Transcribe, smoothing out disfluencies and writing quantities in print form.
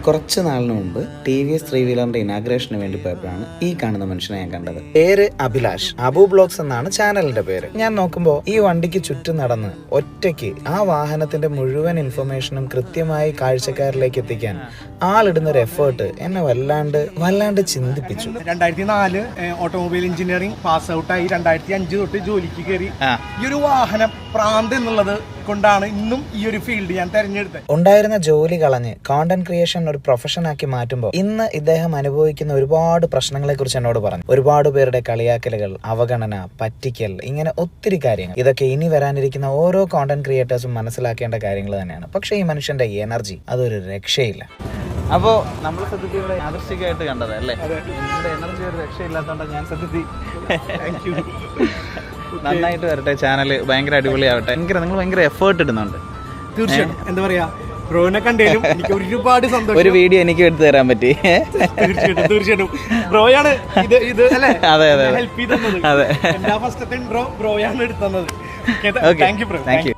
കുറച്ച് നാളിന് മുമ്പ് TVS 3 വീലറിന്റെ inauguration വേണ്ടി പോയപ്പോഴാണ് ഈ കാണുന്ന മനുഷ്യനെ ഞാൻ കണ്ടത്. പേര് അഭിലാഷ്, അബു ബ്ലോഗ്സ് എന്നാണ് ചാനലിന്റെ പേര്. ഞാൻ നോക്കുമ്പോൾ ഈ വണ്ടിക്ക് ചുറ്റും നടന്ന് ഒറ്റയ്ക്ക് ആ വാഹനത്തിന്റെ മുഴുവൻ ഇൻഫർമേഷനും കൃത്യമായി കാഴ്ചക്കാരിലേക്ക് എത്തിക്കാൻ ആളിടുന്ന ഒരു എഫേർട്ട് എന്നെ വല്ലാണ്ട് ചിന്തിപ്പിച്ചു. 2004 ഓട്ടോമൊബൈൽ എഞ്ചിനീയറിംഗ് പാസ് ഔട്ടായി 2005 തൊട്ട് ജോലിക്ക് കയറി. ഈ ഒരു വാഹനം പ്രാന്ത് എന്നുള്ളത് കൊണ്ടാണ് ഇന്നും ഈ ഒരു ഫീൽഡ് ഞാൻ തെരഞ്ഞെടുത്തത്. ഉണ്ടായിരുന്ന ജോലി കളഞ്ഞ് കോണ്ടന്റ് ക്രിയേഷൻ ഒരു പ്രൊഫഷൻ ആക്കി മാറ്റുമ്പോൾ ഇന്ന് ഇദ്ദേഹം അനുഭവിക്കുന്ന ഒരുപാട് പ്രശ്നങ്ങളെ കുറിച്ച് എന്നോട് പറഞ്ഞു. ഒരുപാട് പേരുടെ കളിയാക്കലുകൾ, അവഗണന, പറ്റിക്കൽ, ഇങ്ങനെ ഒത്തിരി കാര്യങ്ങൾ. ഇതൊക്കെ ഇനി വരാനിരിക്കുന്ന ഓരോ കോണ്ടന്റ് ക്രിയേറ്റേഴ്സും മനസ്സിലാക്കേണ്ട കാര്യങ്ങൾ തന്നെയാണ്. പക്ഷേ ഈ മനുഷ്യന്റെ എനർജി അതൊരു രക്ഷയില്ല. അപ്പോൾ നമ്മൾ സത്യത്തിൽ ഇവിടെ യാദൃശ്ചികമായിട്ട് കണ്ടത് അല്ലേ? നിങ്ങളുടെ എനർജി ഒരു രക്ഷയില്ലാത്തതുകൊണ്ട് ഞാൻ സത്യത്തിൽ നന്നായിട്ട് വരട്ടെ. ചാനല് ഭയങ്കര അടിപൊളിയാവട്ടെ. നിങ്ങൾ ഭയങ്കര എഫേർട്ട് ഇടുന്നുണ്ട്. തീർച്ചയായിട്ടും എന്താ പറയാ, ബ്രോനെ കണ്ടേലും എനിക്ക് ഒരുപാട് സന്തോഷം. ഒരു വീഡിയോ എനിക്ക് എടുത്തു തരാൻ പറ്റി. തീർച്ചയായിട്ടും ബ്രോയാണ് ഇത് അല്ലേ? അതെ ഹെൽപ്പ് ചെയ്തത്. എല്ലാ ഫസ്റ്റത്തെ ബ്രോയാണ് എടുത്തത്. Thank you bro. Thank you.